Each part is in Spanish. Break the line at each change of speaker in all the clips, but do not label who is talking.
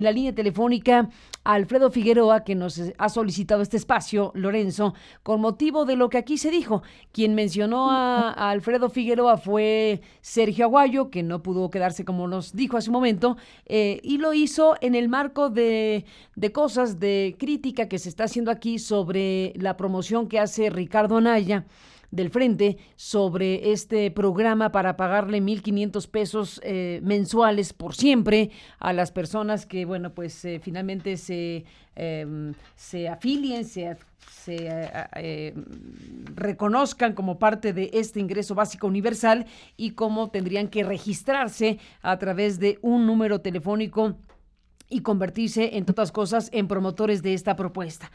La línea telefónica a Alfredo Figueroa, que nos ha solicitado este espacio, Lorenzo, con motivo de lo que aquí se dijo. Quien mencionó a Alfredo Figueroa fue Sergio Aguayo, que no pudo quedarse como nos dijo hace un momento, y lo hizo en el marco de cosas, de crítica que se está haciendo aquí sobre la promoción que hace Ricardo Anaya del Frente sobre este programa para pagarle 1,500 pesos mensuales por siempre a las personas que, bueno, pues finalmente se afilien, se reconozcan como parte de este ingreso básico universal y cómo tendrían que registrarse a través de un número telefónico y convertirse, entre otras cosas, en promotores de esta propuesta.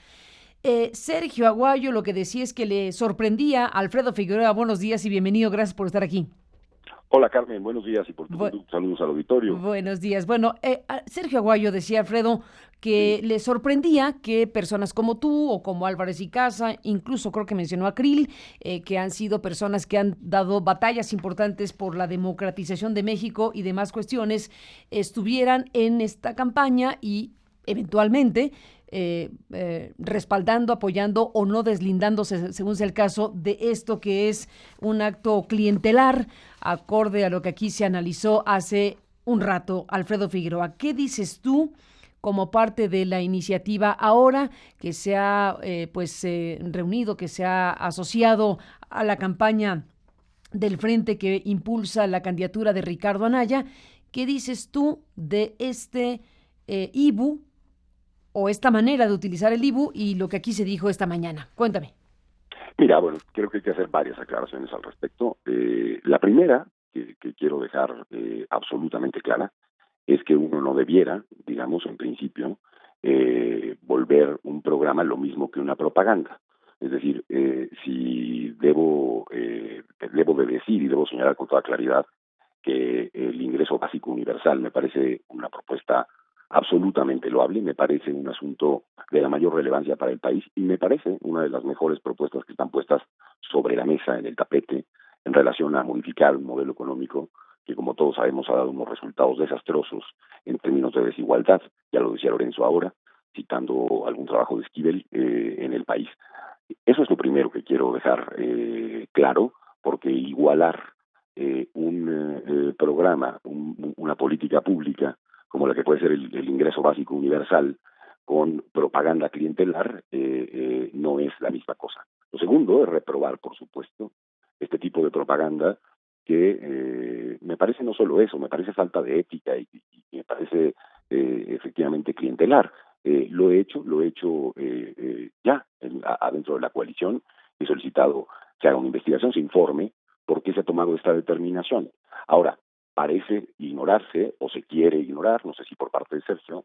Sergio Aguayo lo que decía es que le sorprendía a Alfredo Figueroa. Buenos días y bienvenido, gracias por estar aquí.
Hola Carmen, buenos días y por tu conducta, saludos al auditorio.
Buenos días. Bueno, Sergio Aguayo decía, Alfredo, que le sorprendía que personas como tú o como Álvarez y Casa, incluso creo que mencionó a Krill, que han sido personas que han dado batallas importantes por la democratización de México y demás cuestiones, estuvieran en esta campaña y eventualmente respaldando, apoyando o no deslindándose, según sea el caso, de esto que es un acto clientelar, acorde a lo que aquí se analizó hace un rato. Alfredo Figueroa, ¿qué dices tú como parte de la iniciativa ahora que se ha reunido, que se ha asociado a la campaña del Frente que impulsa la candidatura de Ricardo Anaya? ¿Qué dices tú de este IBU o esta manera de utilizar el IBU y lo que aquí se dijo esta mañana? Cuéntame.
Mira, bueno, creo que hay que hacer varias aclaraciones al respecto. La primera, que quiero dejar absolutamente clara, es que uno no debiera, digamos, en principio, volver un programa lo mismo que una propaganda. Es decir, si debo de decir y debo señalar con toda claridad que el ingreso básico universal me parece una propuesta absolutamente loable, me parece un asunto de la mayor relevancia para el país y me parece una de las mejores propuestas que están puestas sobre la mesa, en el tapete, en relación a modificar un modelo económico que, como todos sabemos, ha dado unos resultados desastrosos en términos de desigualdad, ya lo decía Lorenzo ahora, citando algún trabajo de Esquivel en el país. Eso es lo primero que quiero dejar claro, porque igualar un programa, una política pública, como la que puede ser el ingreso básico universal, con propaganda clientelar, no es la misma cosa. Lo segundo es reprobar, por supuesto, este tipo de propaganda que me parece no solo eso, me parece falta de ética y me parece efectivamente clientelar. Lo he hecho ya adentro de la coalición, he solicitado que haga una investigación, se informe por qué se ha tomado esta determinación. Ahora, parece ignorarse, o se quiere ignorar, no sé si por parte de Sergio,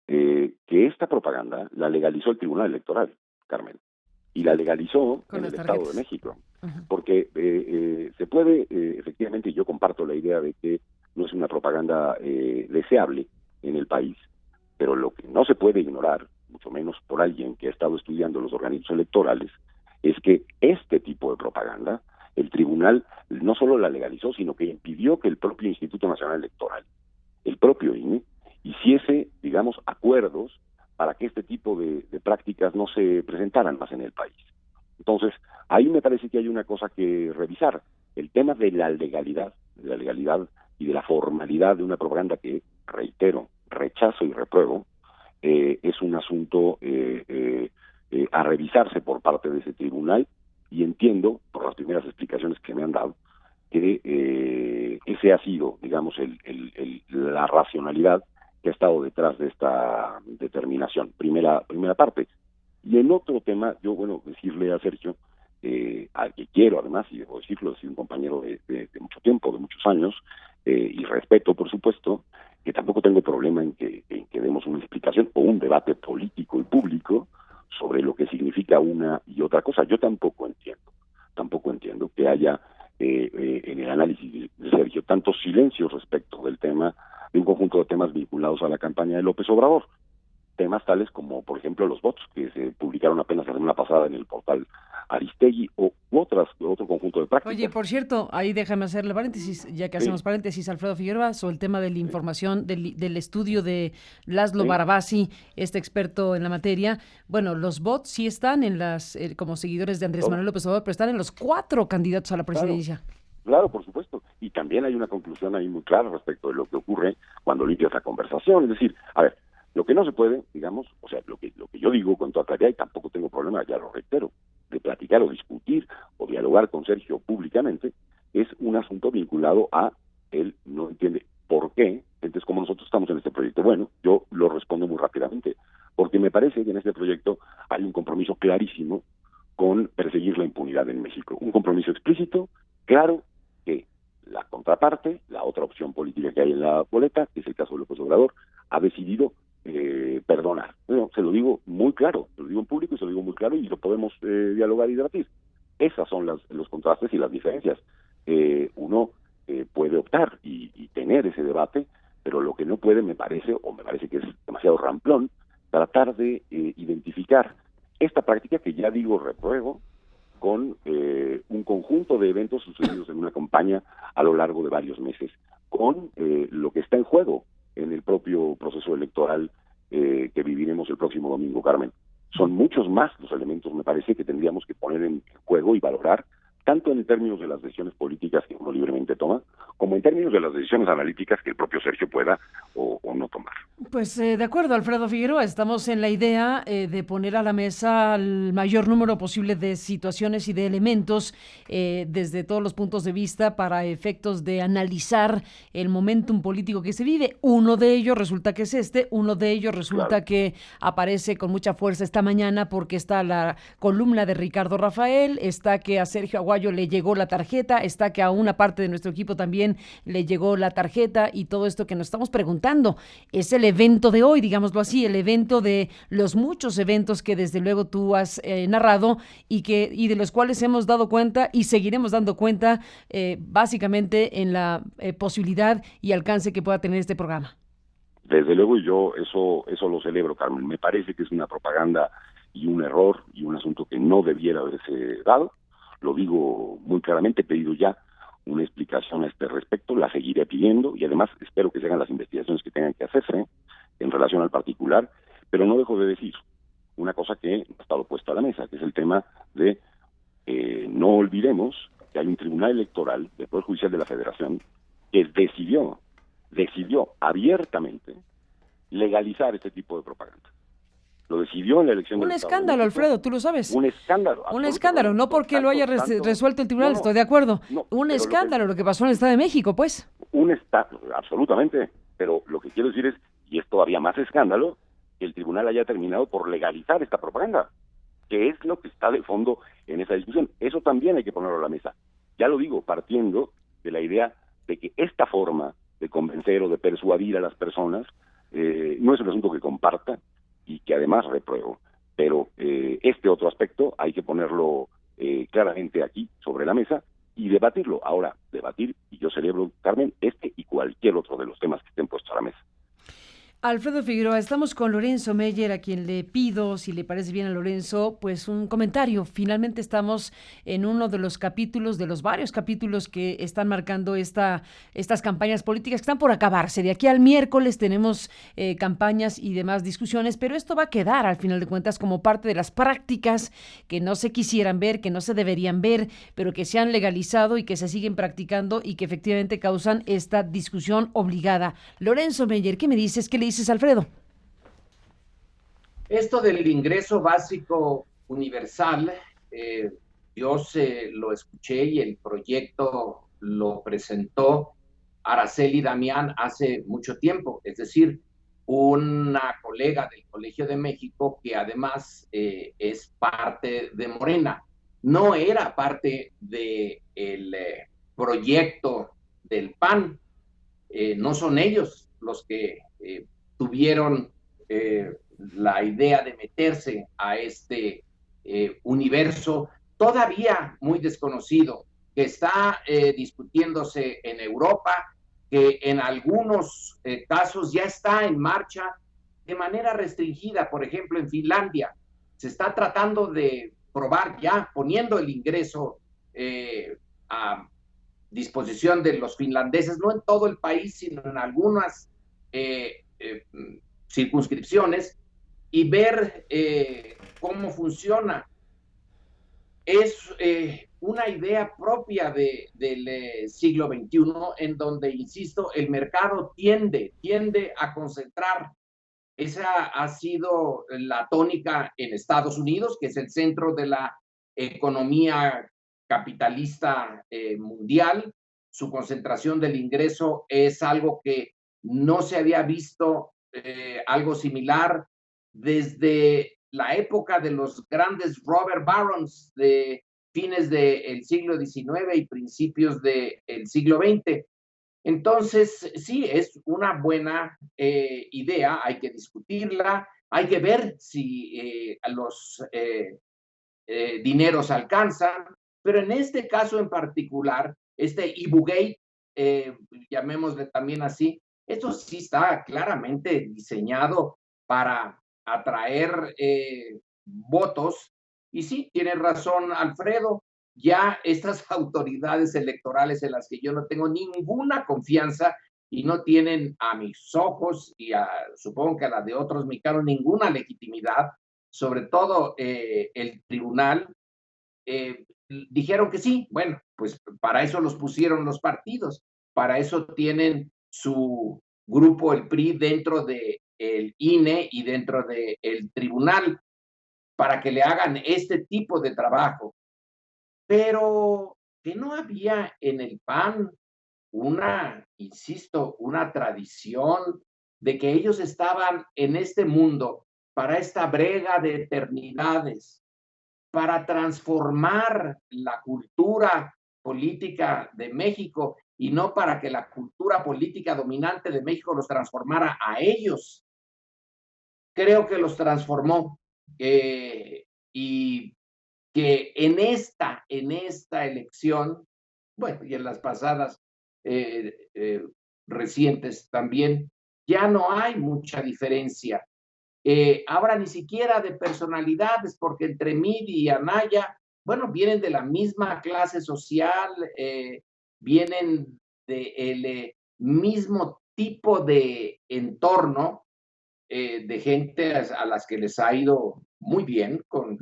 que esta propaganda la legalizó el Tribunal Electoral, Carmen, y la legalizó
Con
en
las
el Estado de
tarjetas.
México,
Uh-huh.
porque se puede, efectivamente, yo comparto la idea de que no es una propaganda deseable en el país, pero lo que no se puede ignorar, mucho menos por alguien que ha estado estudiando los organismos electorales, es que este tipo de propaganda, el tribunal no solo la legalizó, sino que impidió que el propio Instituto Nacional Electoral, el propio INE, hiciese, digamos, acuerdos para que este tipo de prácticas no se presentaran más en el país. Entonces, ahí me parece que hay una cosa que revisar, el tema de la legalidad y de la formalidad de una propaganda que, reitero, rechazo y repruebo, es un asunto a revisarse por parte de ese tribunal, y entiendo, por las primeras explicaciones que me han dado, que ese ha sido, digamos, la racionalidad que ha estado detrás de esta determinación, primera parte. Y en otro tema, yo, bueno, decirle a Sergio, al que quiero además, y debo decirlo, he sido un compañero de mucho tiempo, de muchos años, y respeto, por supuesto, que tampoco tengo problema en que demos una explicación o un debate político y público sobre lo que significa una y otra cosa. Yo tampoco entiendo que haya en el análisis de Sergio tantos silencios respecto del tema, de un conjunto de temas vinculados a la campaña de López Obrador. Temas tales como, por ejemplo, los bots que se publicaron apenas la semana pasada en el portal Aristegui u otro conjunto de prácticas.
Oye, por cierto, ahí déjame hacerle paréntesis, ya que hacemos paréntesis, Alfredo Figueroa, sobre el tema de la información, del estudio de Laszlo Barabasi, este experto en la materia. Bueno, los bots sí están en como seguidores de Andrés Manuel López Obrador, pero están en los 4 candidatos a la presidencia.
Claro, por supuesto. Y también hay una conclusión ahí muy clara respecto de lo que ocurre cuando limpias la conversación. Es decir, a ver, lo que no se puede, digamos, o sea, lo que yo digo con toda claridad, y tampoco tengo problema, ya lo reitero, de platicar o discutir o dialogar con Sergio públicamente, es un asunto vinculado a él no entiende por qué. Entonces, como nosotros estamos en este proyecto, bueno, yo lo respondo muy rápidamente, porque me parece que en este proyecto hay un compromiso clarísimo con perseguir la impunidad en México. Un compromiso explícito, claro, que la contraparte, la otra opción política que hay en la boleta, que es el caso de López Obrador, ha decidido perdonar. Bueno, se lo digo muy claro, se lo digo en público y se lo digo muy claro y lo podemos dialogar y debatir. Esas son los contrastes y las diferencias. Uno puede optar y tener ese debate, pero lo que no puede, me parece que es demasiado ramplón, tratar de identificar esta práctica que ya digo repruebo con un conjunto de eventos sucedidos en una campaña a lo largo de varios meses, con lo que está en juego en el propio proceso electoral que viviremos el próximo domingo, Carmen. Son muchos más los elementos, me parece, que tendríamos que poner en juego y valorar, tanto en términos de las decisiones políticas que uno libremente toma, como en términos de las decisiones analíticas que el propio Sergio pueda o no tomar.
Pues de acuerdo, Alfredo Figueroa, estamos en la idea de poner a la mesa el mayor número posible de situaciones y de elementos desde todos los puntos de vista para efectos de analizar el momentum político que se vive. Uno de ellos resulta que es uno de ellos resulta que aparece con mucha fuerza esta mañana porque está la columna de Ricardo Rafael, está que a Sergio Aguayo le llegó la tarjeta, está que a una parte de nuestro equipo también le llegó la tarjeta y todo esto que nos estamos preguntando. Es el evento de hoy, digámoslo así, el evento de los muchos eventos que desde luego tú has narrado y de los cuales hemos dado cuenta y seguiremos dando cuenta básicamente en la posibilidad y alcance que pueda tener este programa.
Desde luego, y yo eso lo celebro, Carmen. Me parece que es una propaganda y un error y un asunto que no debiera haberse dado. Lo digo muy claramente, he pedido ya una explicación a este respecto, la seguiré pidiendo y además espero que se hagan las investigaciones que tengan que hacerse en relación al particular, pero no dejo de decir una cosa que ha estado puesta a la mesa, que es el tema de no olvidemos que hay un tribunal electoral del Poder Judicial de la Federación que decidió abiertamente legalizar este tipo de propaganda. Lo decidió en la elección
del Estado. Un escándalo, Alfredo, tú lo sabes.
Un escándalo.
Un escándalo, no porque lo haya resuelto el tribunal, estoy de acuerdo. Un escándalo, lo que pasó en el Estado de México, pues.
Absolutamente, pero lo que quiero decir es, y es todavía más escándalo, que el tribunal haya terminado por legalizar esta propaganda, que es lo que está de fondo en esa discusión. Eso también hay que ponerlo a la mesa. Ya lo digo, partiendo de la idea de que esta forma de convencer o de persuadir a las personas no es un asunto que comparta y que además repruebo. Pero este otro aspecto hay que ponerlo claramente aquí sobre la mesa y debatirlo. Ahora, debatir, y yo celebro, Carmen, este y cualquier otro de los temas que estén puestos a la mesa.
Alfredo Figueroa, estamos con Lorenzo Meyer, a quien le pido, si le parece bien a Lorenzo, pues un comentario. Finalmente estamos en uno de los capítulos, de los varios capítulos que están marcando estas campañas políticas que están por acabarse. De aquí al miércoles tenemos campañas y demás discusiones, pero esto va a quedar al final de cuentas como parte de las prácticas que no se quisieran ver, que no se deberían ver, pero que se han legalizado y que se siguen practicando y que efectivamente causan esta discusión obligada. Lorenzo Meyer, ¿qué me dices? ¿Qué le dices, Alfredo?
Esto del ingreso básico universal, yo lo escuché y el proyecto lo presentó Araceli Damián hace mucho tiempo, es decir, una colega del Colegio de México que además es parte de Morena. No era parte del proyecto del PAN, no son ellos los que tuvieron la idea de meterse a este universo todavía muy desconocido, que está discutiéndose en Europa, que en algunos casos ya está en marcha de manera restringida. Por ejemplo, en Finlandia se está tratando de probar ya poniendo el ingreso a disposición de los finlandeses, no en todo el país, sino en algunas circunscripciones, y ver cómo funciona. Es una idea propia del siglo XXI, en donde, insisto, el mercado tiende a concentrar. Esa ha sido la tónica en Estados Unidos, que es el centro de la economía capitalista mundial. Su concentración del ingreso es algo que no se había visto algo similar desde la época de los grandes robber barons de fines del siglo XIX y principios del siglo XX. Entonces, sí, es una buena idea, hay que discutirla, hay que ver si los dineros alcanzan, pero en este caso en particular, este Ibugate, llamémosle también así, esto sí está claramente diseñado para atraer votos. Y sí, tiene razón Alfredo, ya estas autoridades electorales en las que yo no tengo ninguna confianza y no tienen a mis ojos y supongo que a la de otros mexicanos ninguna legitimidad, sobre todo el tribunal, dijeron que sí. Bueno, pues para eso los pusieron los partidos, para eso tienen su grupo, el PRI, dentro del INE y dentro del tribunal, para que le hagan este tipo de trabajo. Pero que no había en el PAN insisto, una tradición de que ellos estaban en este mundo para esta brega de eternidades, para transformar la cultura política de México y no para que la cultura política dominante de México los transformara a ellos. Creo que los transformó y que en esta elección, bueno, y en las pasadas recientes también, ya no hay mucha diferencia. Ahora ni siquiera de personalidades, porque entre Midi y Anaya, bueno, vienen de la misma clase social, vienen del mismo tipo de entorno, de gente a las que les ha ido muy bien con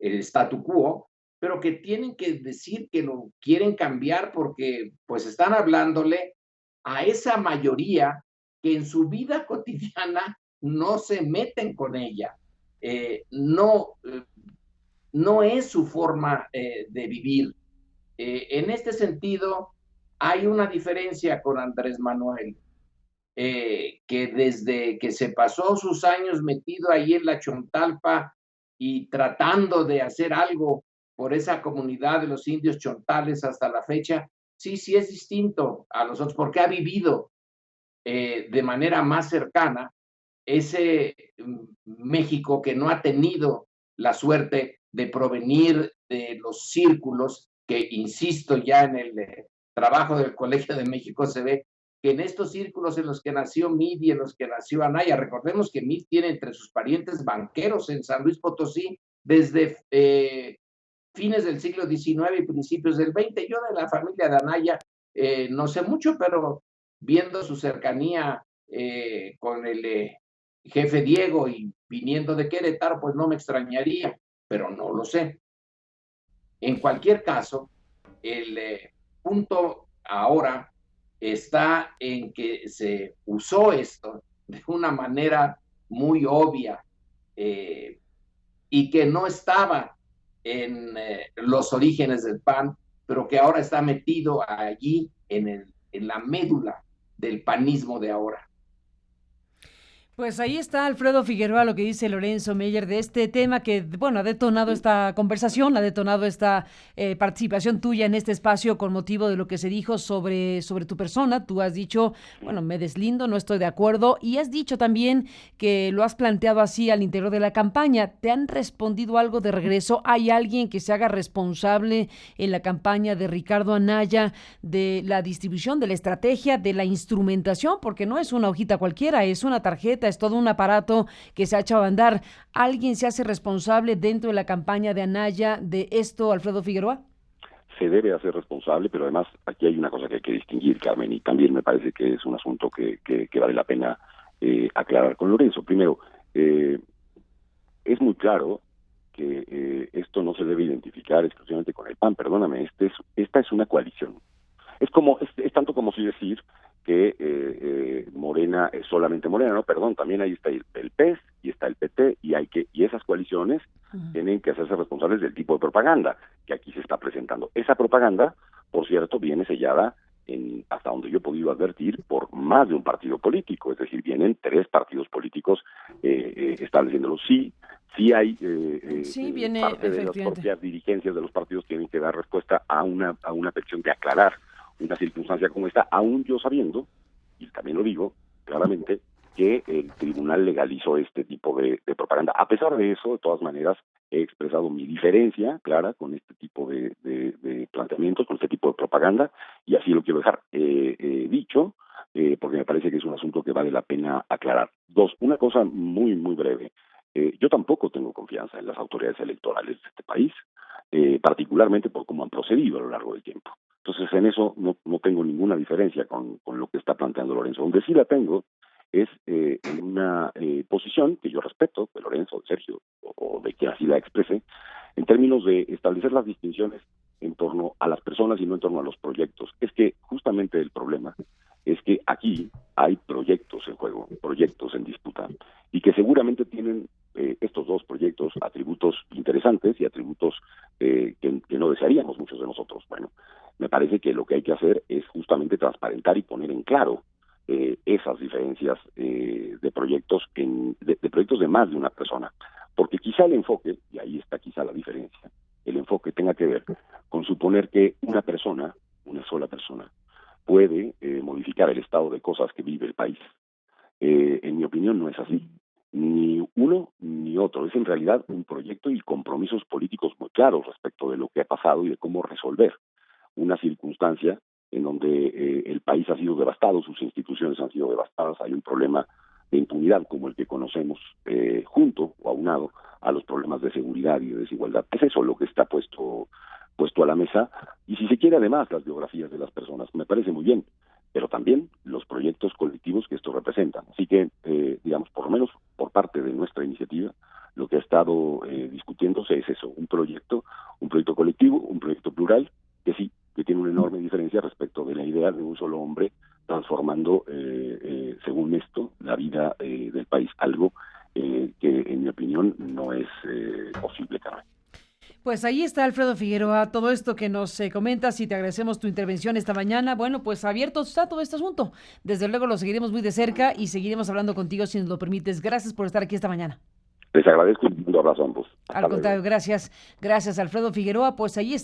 el statu quo, pero que tienen que decir que lo quieren cambiar porque pues están hablándole a esa mayoría que en su vida cotidiana no se meten con ella. No es su forma de vivir. En este sentido, hay una diferencia con Andrés Manuel, que desde que se pasó sus años metido ahí en la Chontalpa y tratando de hacer algo por esa comunidad de los indios chontales hasta la fecha, sí es distinto a los otros, porque ha vivido de manera más cercana ese México que no ha tenido la suerte de provenir de los círculos que, insisto, ya en el trabajo del Colegio de México se ve que en estos círculos en los que nació Mid y en los que nació Anaya, recordemos que Mid tiene entre sus parientes banqueros en San Luis Potosí desde fines del siglo XIX y principios del XX. Yo de la familia de Anaya no sé mucho, pero viendo su cercanía con el jefe Diego y viniendo de Querétaro, pues no me extrañaría, pero no lo sé. En cualquier caso, el punto ahora está en que se usó esto de una manera muy obvia y que no estaba en los orígenes del PAN, pero que ahora está metido allí en la médula del panismo de ahora.
Pues ahí está Alfredo Figueroa, lo que dice Lorenzo Meyer de este tema que, bueno, ha detonado esta conversación, ha detonado esta participación tuya en este espacio con motivo de lo que se dijo sobre tu persona. Tú has dicho, bueno, me deslindo, no estoy de acuerdo, y has dicho también que lo has planteado así al interior de la campaña. ¿Te han respondido algo de regreso? ¿Hay alguien que se haga responsable en la campaña de Ricardo Anaya de la distribución, de la estrategia, de la instrumentación? Porque no es una hojita cualquiera, es una tarjeta, completa, es todo un aparato que se ha echado a andar. ¿Alguien se hace responsable dentro de la campaña de Anaya de esto, Alfredo Figueroa?
Se debe hacer responsable, pero además aquí hay una cosa que hay que distinguir, Carmen, y también me parece que es un asunto que vale la pena aclarar con Lorenzo. Primero, es muy claro que esto no se debe identificar exclusivamente con el PAN, perdóname, esta es una coalición. Es tanto como si decir que Morena es solamente Morena, no, perdón, también ahí está el PES y está el PT y esas coaliciones tienen que hacerse responsables del tipo de propaganda que aquí se está presentando. Esa propaganda, por cierto, viene sellada hasta donde yo he podido advertir, por más de un partido político, es decir, vienen 3 partidos políticos estableciéndolo. Sí hay
viene,
parte de las propias dirigencias de los partidos tienen que dar respuesta a una petición de aclarar una circunstancia como esta, aún yo sabiendo, y también lo digo claramente, que el tribunal legalizó este tipo de propaganda. A pesar de eso, de todas maneras, he expresado mi diferencia clara con este tipo de planteamientos, con este tipo de propaganda, y así lo quiero dejar dicho, porque me parece que es un asunto que vale la pena aclarar. 2, una cosa muy, muy breve. Yo tampoco tengo confianza en las autoridades electorales de este país, particularmente por cómo han procedido a lo largo del tiempo. Entonces, en eso no tengo ninguna diferencia con lo que está planteando Lorenzo. Donde sí la tengo es en una posición que yo respeto, de Lorenzo, de Sergio, o de quien así la exprese, en términos de establecer las distinciones en torno a las personas y no en torno a los proyectos. Es que justamente el problema es que aquí hay proyectos en juego, proyectos en disputa, y que seguramente tienen estos 2 proyectos atributos interesantes y atributos que no desearíamos muchos de nosotros. Bueno, me parece que lo que hay que hacer es justamente transparentar y poner en claro esas diferencias de proyectos de proyectos de más de una persona, porque quizá el enfoque, y ahí está quizá la diferencia, el enfoque tenga que ver con suponer que una sola persona, puede modificar el estado de cosas que vive el país. En mi opinión no es así, ni uno ni otro, es en realidad un proyecto y compromisos políticos muy claros respecto de lo que ha pasado y de cómo resolver una circunstancia en donde el país ha sido devastado, sus instituciones han sido devastadas, hay un problema de impunidad como el que conocemos junto o aunado a los problemas de seguridad y de desigualdad. Es eso lo que está puesto a la mesa, y si se quiere además las biografías de las personas, me parece muy bien, pero también los proyectos colectivos que esto representan. Así que, digamos, por lo menos por parte de nuestra iniciativa, lo que ha estado discutiéndose es eso, un proyecto colectivo, un proyecto plural, que sí, que tiene una enorme diferencia respecto de la idea de un solo hombre transformando, según esto, la vida del país, algo que en mi opinión no es posible, Carmen.
Pues ahí está Alfredo Figueroa, todo esto que nos comentas y te agradecemos tu intervención esta mañana. Bueno, pues abierto está todo este asunto. Desde luego lo seguiremos muy de cerca y seguiremos hablando contigo si nos lo permites. Gracias por estar aquí esta mañana.
Les agradezco y un abrazo a ambos.
Al contrario, gracias. Gracias, Alfredo Figueroa. Pues ahí está.